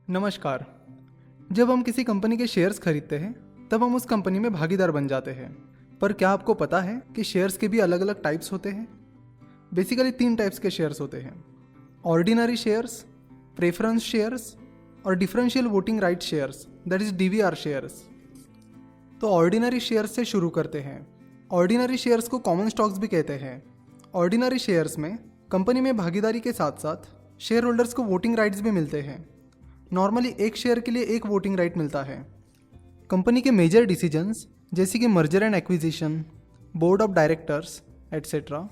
नमस्कार। जब हम किसी कंपनी के शेयर्स खरीदते हैं तब हम उस कंपनी में भागीदार बन जाते हैं। पर क्या आपको पता है कि शेयर्स के भी अलग अलग टाइप्स होते हैं? बेसिकली 3 टाइप्स के शेयर्स होते हैं: ऑर्डिनरी शेयर्स, प्रेफरेंस शेयर्स और differential voting right shares, that is DVR shares. तो ऑर्डिनरी शेयर्स से शुरू करते हैं। ऑर्डिनरी शेयर्स को कॉमन स्टॉक्स भी कहते हैं। ऑर्डिनरी शेयर्स में कंपनी में भागीदारी के साथ साथ शेयर होल्डर्स को वोटिंग राइट्स भी मिलते हैं। नॉर्मली एक शेयर के लिए एक वोटिंग राइट मिलता है। कंपनी के मेजर डिसीजंस जैसे कि merger and acquisition, board of directors etcetera,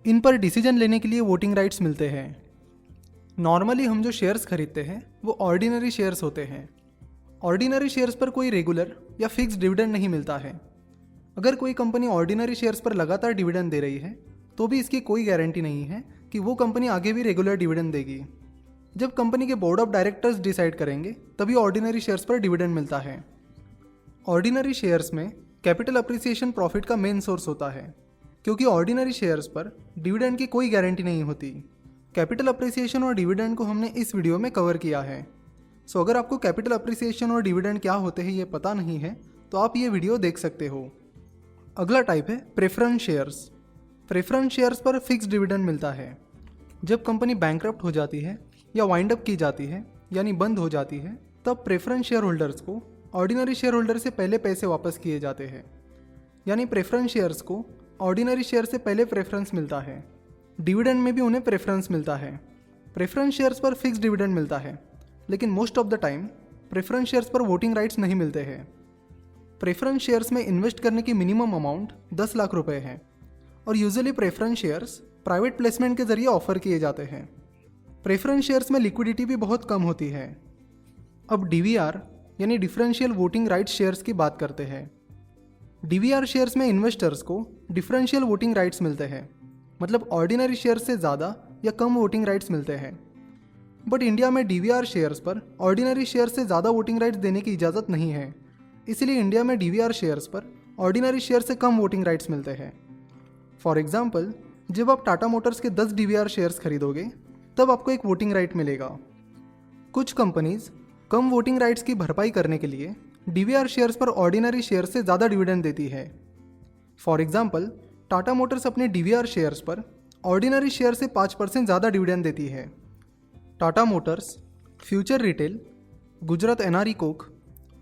इन पर डिसीजन लेने के लिए वोटिंग राइट्स मिलते हैं। नॉर्मली हम जो शेयर्स खरीदते हैं वो ऑर्डिनरी शेयर्स होते हैं। ऑर्डिनरी शेयर्स पर कोई रेगुलर या फिक्स डिविडेंड नहीं मिलता है। अगर कोई कंपनी ऑर्डिनरी शेयर्स पर लगातार डिविडेंड दे रही है तो भी इसकी कोई गारंटी नहीं है कि वो कंपनी आगे भी रेगुलर डिविडेंड देगी। जब कंपनी के बोर्ड ऑफ डायरेक्टर्स डिसाइड करेंगे तभी ऑर्डिनरी शेयर्स पर डिविडेंड मिलता है। ऑर्डिनरी शेयर्स में कैपिटल अप्रिसिएशन प्रॉफिट का मेन सोर्स होता है, क्योंकि ऑर्डिनरी शेयर्स पर डिविडेंड की कोई गारंटी नहीं होती। कैपिटल अप्रिसिएशन और डिविडेंड को हमने इस वीडियो में कवर किया है। सो अगर आपको कैपिटल अप्रिसिएशन और डिविडेंड क्या होते हैं ये पता नहीं है तो आप ये वीडियो देख सकते हो। अगला टाइप है प्रेफरेंस शेयर्स। प्रेफरेंस शेयर्स पर फिक्स डिविडेंड मिलता है। जब कंपनी बैंकरप्ट हो जाती है या वाइंड अप की जाती है यानी बंद हो जाती है, तब प्रेफरेंस शेयर होल्डर्स को ऑर्डिनरी शेयर होल्डर से पहले पैसे वापस किए जाते हैं। यानी प्रेफरेंस शेयर्स को ऑर्डिनरी शेयर से पहले प्रेफरेंस मिलता है। डिविडेंड में भी उन्हें प्रेफरेंस मिलता है। प्रेफरेंस शेयर्स पर फिक्स डिविडेंड मिलता है, लेकिन most of the time preference shares पर वोटिंग राइट्स नहीं मिलते हैं। प्रेफरेंस शेयर्स में इन्वेस्ट करने की मिनिमम अमाउंट 10 लाख रुपए है और usually preference shares private placement के जरिए ऑफर किए जाते हैं। प्रेफरेंस शेयर्स में लिक्विडिटी भी बहुत कम होती है। अब डीवीआर यानी डिफरेंशियल वोटिंग राइट्स शेयर्स की बात करते हैं। डीवीआर शेयर्स में इन्वेस्टर्स को डिफरेंशियल वोटिंग राइट्स मिलते हैं, मतलब ऑर्डिनरी शेयर्स से ज़्यादा या कम वोटिंग राइट्स मिलते हैं। बट इंडिया में डीवीआर शेयर्स पर ऑर्डिनरी शेयर्स से ज़्यादा वोटिंग राइट्स देने की इजाज़त नहीं है, इसलिए इंडिया में डीवीआर शेयर्स पर ऑर्डिनरी शेयर से कम वोटिंग राइट्स मिलते हैं। फॉर एग्जाम्पल, जब आप टाटा मोटर्स के 10 डीवीआर शेयर्स खरीदोगे तब आपको एक वोटिंग राइट मिलेगा। कुछ कंपनीज कम वोटिंग राइट्स की भरपाई करने के लिए डीवीआर शेयर्स पर ऑर्डिनरी शेयर्स से ज़्यादा डिविडेंड देती है। फॉर एग्जाम्पल, टाटा मोटर्स अपने डीवीआर शेयर्स पर ऑर्डिनरी शेयर से 5% ज़्यादा डिविडेंड देती है। Tata Motors, future retail, Gujarat NRE Coke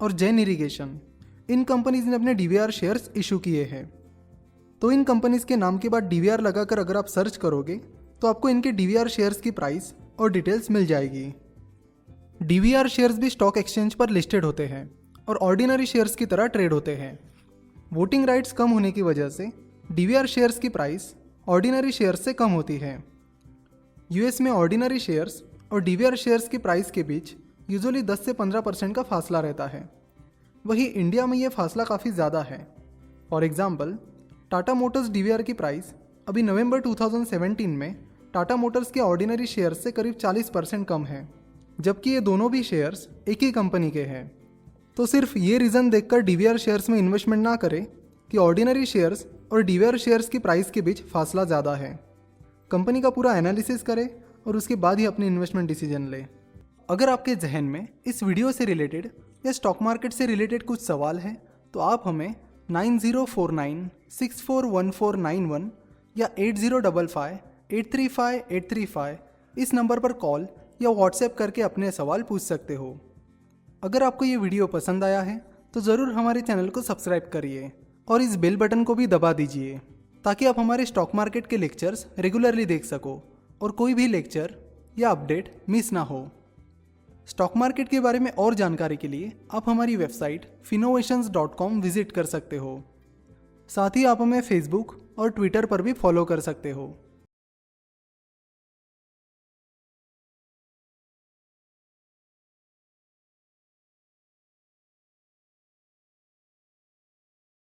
और जैन इरिगेशन, इन कंपनीज ने अपने डीवीआर शेयर्स इशू किए हैं। तो इन कंपनीज के नाम के बाद डीवीआर लगाकर अगर आप सर्च करोगे तो आपको इनके डीवीआर शेयर्स की प्राइस और डिटेल्स मिल जाएगी। डीवीआर शेयर्स भी स्टॉक एक्सचेंज पर लिस्टेड होते हैं और ऑर्डिनरी शेयर्स की तरह ट्रेड होते हैं। वोटिंग राइट्स कम होने की वजह से डीवीआर शेयर्स की प्राइस ऑर्डिनरी शेयर्स से कम होती है। यूएस में ऑर्डिनरी शेयर्स और डीवीआर शेयर्स की प्राइस के बीच यूजुअली 10 से 15% का फासला रहता है। वहीं इंडिया में ये फासला काफ़ी ज़्यादा है। For example, Tata Motors DVR की प्राइस अभी नवंबर 2017 में टाटा मोटर्स के ऑर्डिनरी शेयर्स से करीब 40% कम है, जबकि ये दोनों भी शेयर्स एक ही कंपनी के हैं। तो सिर्फ ये रीज़न देखकर डीवीआर शेयर्स में इन्वेस्टमेंट ना करें कि ऑर्डिनरी शेयर्स और डीवीआर शेयर्स की प्राइस के बीच फासला ज़्यादा है। कंपनी का पूरा एनालिसिस करें और उसके बाद ही अपनी इन्वेस्टमेंट डिसीजन लें। अगर आपके जहन में इस वीडियो से रिलेटेड या स्टॉक मार्केट से रिलेटेड कुछ सवाल है तो आप हमें 9049641491 या 8055835835 इस नंबर पर कॉल या व्हाट्सएप करके अपने सवाल पूछ सकते हो। अगर आपको ये वीडियो पसंद आया है तो ज़रूर हमारे चैनल को सब्सक्राइब करिए और इस बेल बटन को भी दबा दीजिए ताकि आप हमारे स्टॉक मार्केट के लेक्चर्स रेगुलरली देख सको और कोई भी लेक्चर या अपडेट मिस ना हो। स्टॉक मार्केट के बारे में और जानकारी के लिए आप हमारी वेबसाइट finnovations.com विजिट कर सकते हो। साथ ही आप हमें फेसबुक और ट्विटर पर भी फॉलो कर सकते हो।